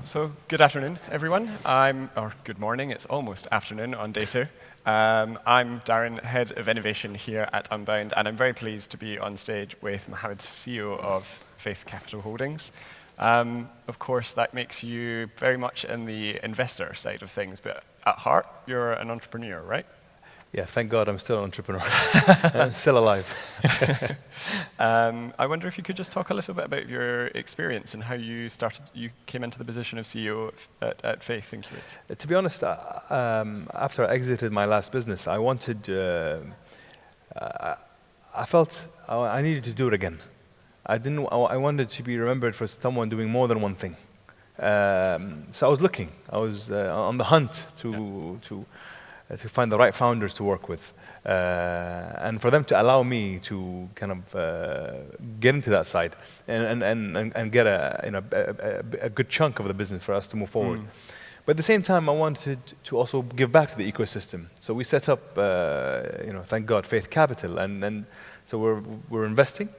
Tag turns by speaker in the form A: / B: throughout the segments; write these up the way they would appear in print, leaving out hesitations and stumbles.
A: So good afternoon, everyone. Or good morning, it's almost afternoon on day two. I'm Darren, Head of Innovation here at Unbound, and I'm very pleased to be on stage with Mohammed, CEO of Faith Capital Holdings. Of course, that makes you very much in the investor side of things, but at heart, you're an entrepreneur, right?
B: Yeah, thank God I'm still an entrepreneur. I'm still alive.
A: I wonder if you could just talk a little bit about your experience and how you came into the position of CEO at Faith in Kuwait.
B: To be honest, after I exited my last business, I felt I needed to do it again. I wanted to be remembered for someone doing more than one thing. So I was looking. I was on the hunt to find the right founders to work with, and for them to allow me to kind of get into that side and get a good chunk of the business for us to move forward. But at the same time, I wanted to also give back to the ecosystem. So we set up, thank God, Faith Capital, and so we're investing.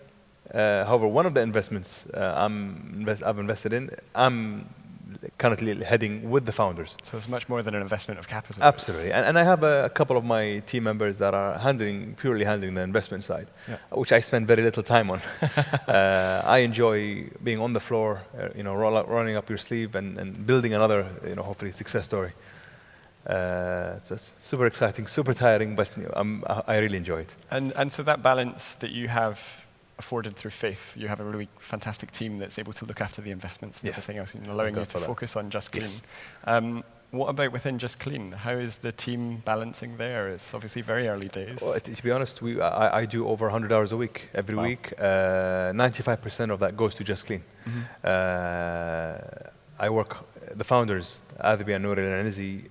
B: However, one of the investments I've invested in, I'm currently heading with the founders.
A: So it's much more than an investment of capital.
B: Absolutely, and I have a couple of my team members that are purely handling the investment side, which I spend very little time on. I enjoy being on the floor, rolling up your sleeve and building another, hopefully success story. So it's super exciting, super tiring, but I really enjoy it.
A: And so that balance that you have afforded through Faith, you have a really fantastic team that's able to look after the investments and everything else, allowing you to focus on Just Clean. Yes. What about within Just Clean? How is the team balancing there? It's obviously very early days.
B: Well, to be honest, I do over 100 hours a week, every week. 95% of that goes to Just Clean. I work, the founders, Adhibi and Nouri and Izzy,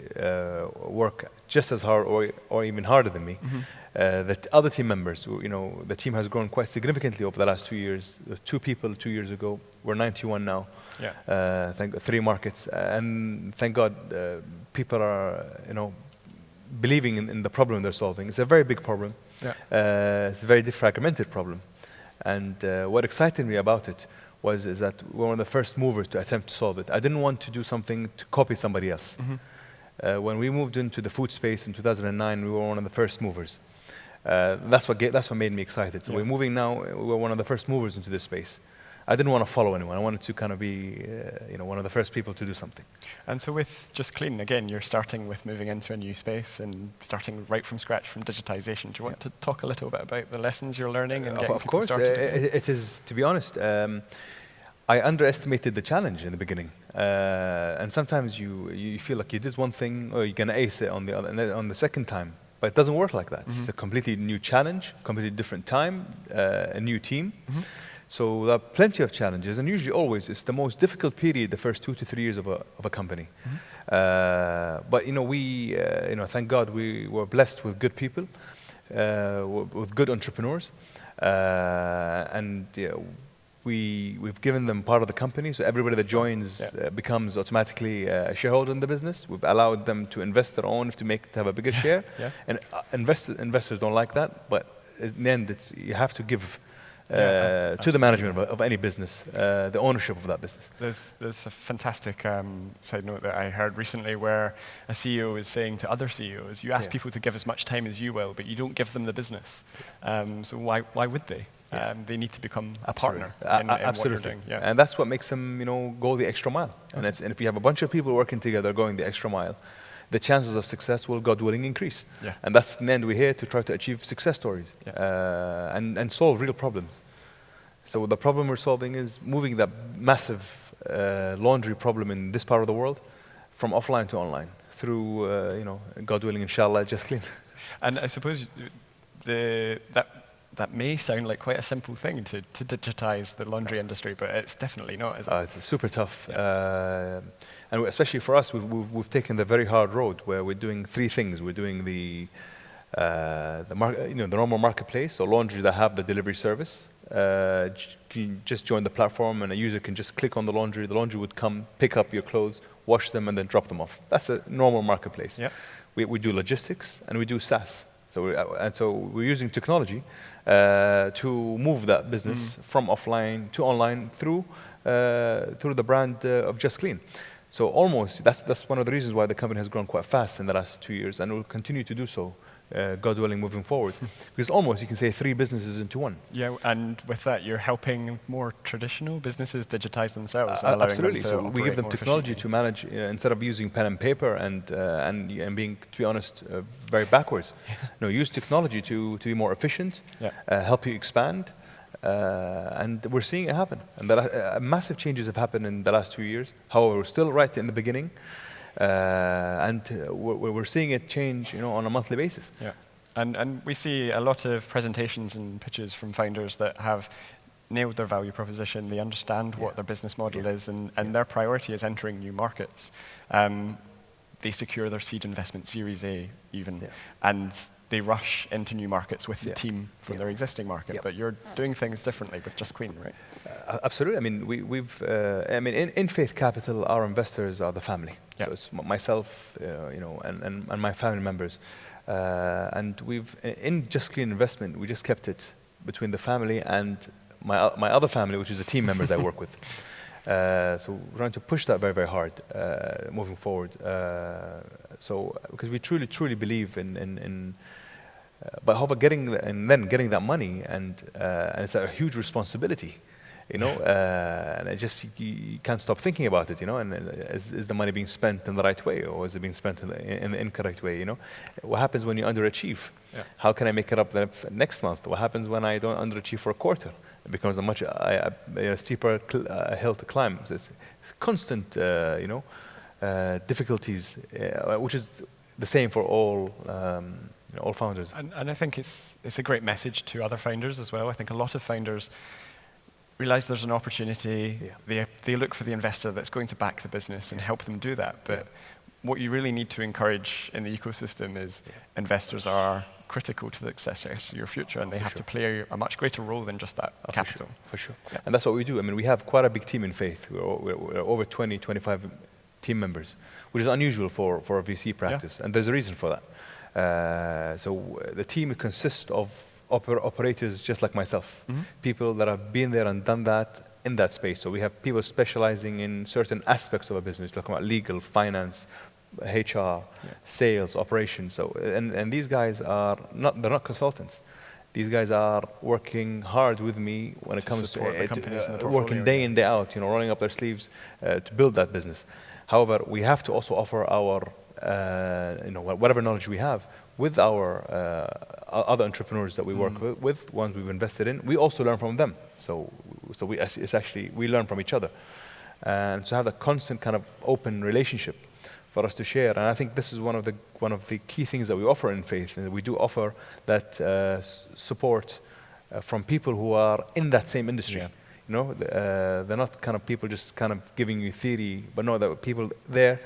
B: work just as hard or even harder than me. The other team members, the team has grown quite significantly over the last 2 years. 2 people 2 years ago. We're 91 now. Yeah. 3 markets, and thank God, people are, believing in the problem they're solving. It's a very big problem. Yeah. It's a very fragmented problem, and what excited me about it is that we're one of the first movers to attempt to solve it. I didn't want to do something to copy somebody else. When we moved into the food space in 2009, we were one of the first movers. That's what made me excited. So we're moving now. We're one of the first movers into this space. I didn't want to follow anyone. I wanted to kind of be, one of the first people to do something.
A: And so with Just Clean, again, you're starting with moving into a new space and starting right from scratch from digitization. Do you want to talk a little bit about the lessons you're learning and getting people started?
B: Of course, it is. To be honest, I underestimated the challenge in the beginning, and sometimes you feel like you did one thing, or you're gonna ace it on the second time. But it doesn't work like that. It's a completely new challenge, completely different time, a new team. So there are plenty of challenges, and usually always it's the most difficult period, the first 2 to 3 years of a company. But we, thank God we were blessed with good people, with good entrepreneurs, and we've given them part of the company, so everybody that joins becomes automatically a shareholder in the business. We've allowed them to invest their own to have a bigger share. And investors don't like that, but in the end, you have to give to the management of any business the ownership of that business.
A: There's a fantastic side note that I heard recently where a CEO is saying to other CEOs, you ask people to give as much time as you will, but you don't give them the business. So why would they? They need to become a partner in what you're doing. Yeah.
B: And that's what makes them, go the extra mile. And if you have a bunch of people working together going the extra mile, the chances of success will, God willing, increase. And that's in the end, we're here to try to achieve success stories and solve real problems. So the problem we're solving is moving that massive laundry problem in this part of the world from offline to online through, God willing, inshallah, Just Clean.
A: And I suppose that may sound like quite a simple thing to digitize the laundry industry, but it's definitely not, is it?
B: It's super tough. And especially for us, we've taken the very hard road where we're doing 3 things. We're doing the normal marketplace, so laundry that have the delivery service. You just join the platform and a user can just click on the laundry. The laundry would come, pick up your clothes, wash them, and then drop them off. That's a normal marketplace. We do logistics and we do SaaS. So we're using technology to move that business from offline to online through the brand of Just Clean. So almost, that's one of the reasons why the company has grown quite fast in the last 2 years, and will continue to do so, God willing, moving forward. Because almost, you can say, 3 businesses into one.
A: Yeah, and with that, you're helping more traditional businesses digitize themselves. And allowing
B: Absolutely.
A: them to
B: So we give them
A: operate more
B: technology to manage, instead of using pen and paper and being, to be honest, very backwards. No, use technology to be more efficient, help you expand. And we're seeing it happen. And massive changes have happened in the last 2 years. However, we're still right in the beginning. And we're seeing it change, on a monthly basis.
A: Yeah, and we see a lot of presentations and pitches from founders that have nailed their value proposition. They understand what their business model is, and their priority is entering new markets. They secure their seed investment, Series A even, and they rush into new markets with the team from their existing market. But you're doing things differently with Just Clean, right?
B: Absolutely. I mean, in Faith Capital, our investors are the family. So it's myself, and my family members. And in Just Clean Investment, we just kept it between the family and my other family, which is the team members I work with. So we're trying to push that very, very hard moving forward. So because we truly believe in but however, getting that money, and it's a huge responsibility, and you can't stop thinking about it, and is the money being spent in the right way, or is it being spent in the incorrect way, What happens when you underachieve? How can I make it up next month? What happens when I don't underachieve for a quarter? It becomes a much steeper hill to climb. It's constant, difficulties, which is the same for all founders.
A: And I think it's a great message to other founders as well. I think a lot of founders realize there's an opportunity. They look for the investor that's going to back the business and help them do that. But what you really need to encourage in the ecosystem is investors are critical to the success of your future, and they have to play a much greater role than just that capital.
B: For sure. And that's what we do. I mean, we have quite a big team in Faith. We're over 20, 25 team members, which is unusual for a VC practice, and there's a reason for that. So the team consists of operators just like myself, people that have been there and done that in that space. So we have people specializing in certain aspects of a business, talking about legal, finance, HR, sales, operations. So and these guys they're not consultants. These guys are working hard with me when it comes to working day in, day out, rolling up their sleeves to build that business. However, we have to also offer our whatever knowledge we have with our other entrepreneurs that we work with, ones we've invested in. We also learn from them. So we learn from each other, and so have a constant kind of open relationship for us to share. And I think this is one of the key things that we offer in Faith. And we do offer that support from people who are in that same industry. They're not kind of people just kind of giving you theory, but no, there are people there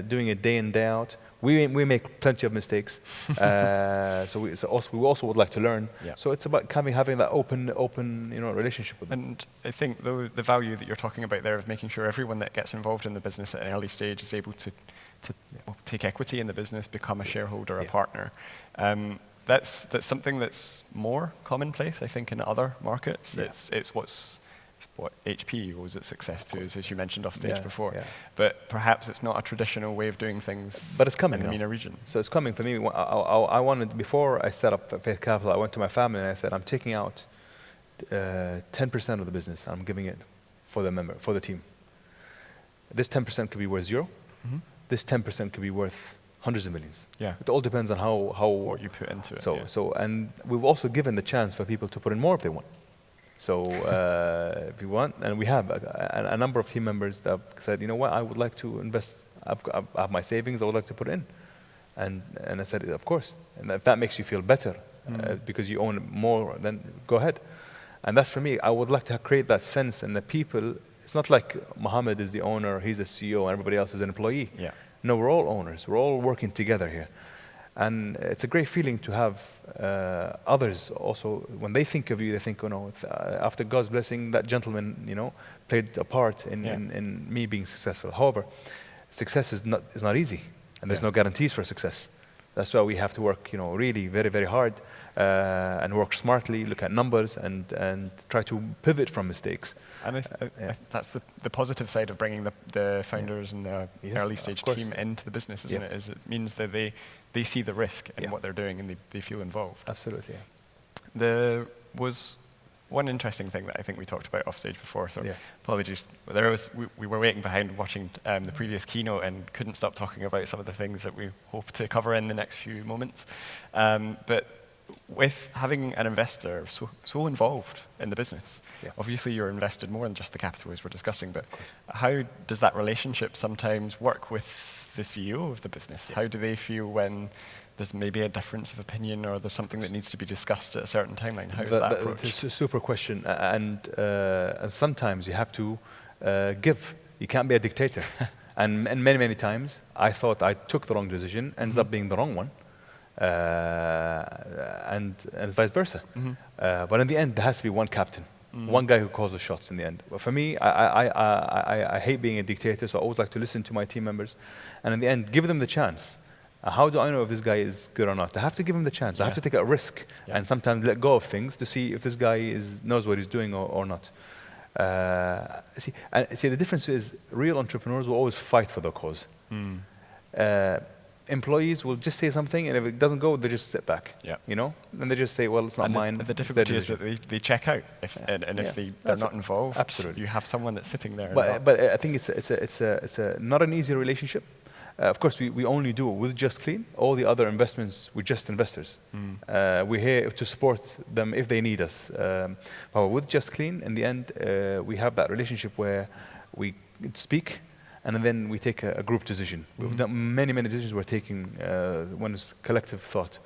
B: doing it day in, day out. We make plenty of mistakes, so we also would like to learn. So it's about having that open relationship with them.
A: And I think the value that you're talking about there of making sure everyone that gets involved in the business at an early stage is able to take equity in the business, become a shareholder, a partner. That's something that's more commonplace, I think, in other markets. It's what HP owes its success to, as you mentioned off stage before. But perhaps it's not a traditional way of doing things.
B: But it's coming
A: in the MENA region.
B: So it's coming for me. I wanted, before I set up Faith Capital, I went to my family and I said, I'm taking out 10% of the business. I'm giving it for the team. This 10% could be worth zero. This 10% could be worth hundreds of millions. It all depends on how
A: what you put into it.
B: So and we've also given the chance for people to put in more if they want. So if you want, and we have a number of team members that have said, you know what, I would like to invest. I have my savings. I would like to put it in, and I said, of course. And if that makes you feel better because you own more, then go ahead. And that's for me. I would like to create that sense in the people. It's not like Mohammed is the owner, he's a CEO, and everybody else is an employee. No, we're all owners. We're all working together here. And it's a great feeling to have others also, when they think of you, they think, oh no, after God's blessing, that gentleman, played a part in me being successful. However, success is not easy, and there's no guarantees for success. That's why we have to work, really very, very hard and work smartly, look at numbers, and try to pivot from mistakes.
A: And that's the positive side of bringing the founders and the early stage team into the business, isn't it? Is it means that they see the risk in what they're doing and they feel involved.
B: Absolutely.
A: There was one interesting thing that I think we talked about off stage before, so apologies. We were waiting behind watching the previous keynote and couldn't stop talking about some of the things that we hope to cover in the next few moments. But with having an investor so involved in the business, obviously you're invested more than just the capital as we're discussing, but how does that relationship sometimes work with the CEO of the business? How do they feel when there's maybe a difference of opinion or there's something that needs to be discussed at a certain timeline? How is that approached?
B: It's a super question, and sometimes you have to give. You can't be a dictator. And many, many times, I thought I took the wrong decision, ends up being the wrong one. And vice versa. But in the end, there has to be one captain, one guy who calls the shots in the end. But for me, I hate being a dictator, so I always like to listen to my team members, and in the end, give them the chance. How do I know if this guy is good or not? I have to give him the chance. I have to take a risk and sometimes let go of things to see if this guy knows what he's doing or not. See, the difference is real entrepreneurs will always fight for the cause. Employees will just say something, and if it doesn't go, they just sit back. And they just say, "Well, it's not mine."
A: The difficulty is that they check out, if they're not involved.
B: Absolutely,
A: you have someone that's sitting there.
B: But I think it's not an easy relationship. Of course, we only do it with Just Clean. All the other investments with just investors. We're here to support them if they need us. But with Just Clean, in the end, we have that relationship where we speak. And then we take a group decision. We've done many, many decisions we're taking when it's collective thought.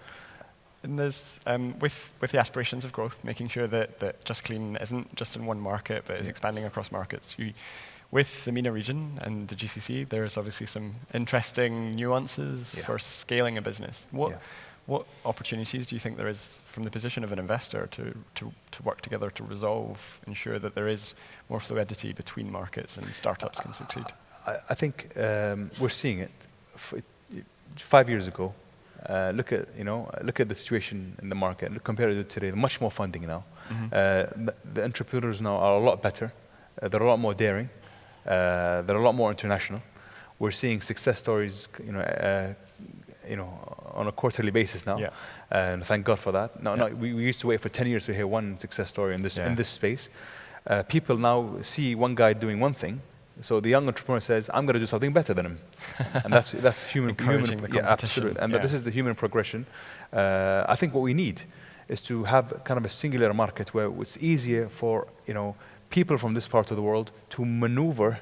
A: And there's, with the aspirations of growth, making sure that Just Clean isn't just in one market, but is expanding across markets. With the MENA region and the GCC, there's obviously some interesting nuances for scaling a business. What opportunities do you think there is from the position of an investor to work together to ensure that there is more fluidity between markets and startups can succeed?
B: I think we're seeing it. 5 years ago, look at the situation in the market. Compare it to today. Much more funding now. The entrepreneurs now are a lot better. They're a lot more daring. They're a lot more international. We're seeing success stories, on a quarterly basis now, and thank God for that. No, we used to wait for 10 years to hear one success story in this space. People now see one guy doing one thing. So the young entrepreneur says, "I'm going to do something better than him," and that's human.
A: Encouraging the competition.
B: Absolutely. And this is the human progression. I think what we need is to have kind of a singular market where it's easier for people from this part of the world to maneuver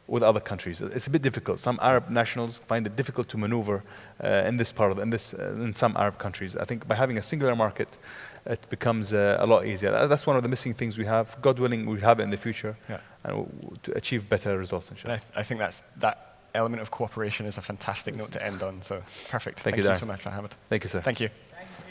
B: with other countries. It's a bit difficult. Some Arab nationals find it difficult to maneuver in some Arab countries. I think by having a singular market, it becomes a lot easier. That's one of the missing things we have. God willing, we'll have it in the future, and to achieve better results.
A: And I think that element of cooperation is a fantastic note to end on. So perfect. Thank you so much, Mohammed.
B: Thank you, sir.
A: Thank you.
C: Thank you.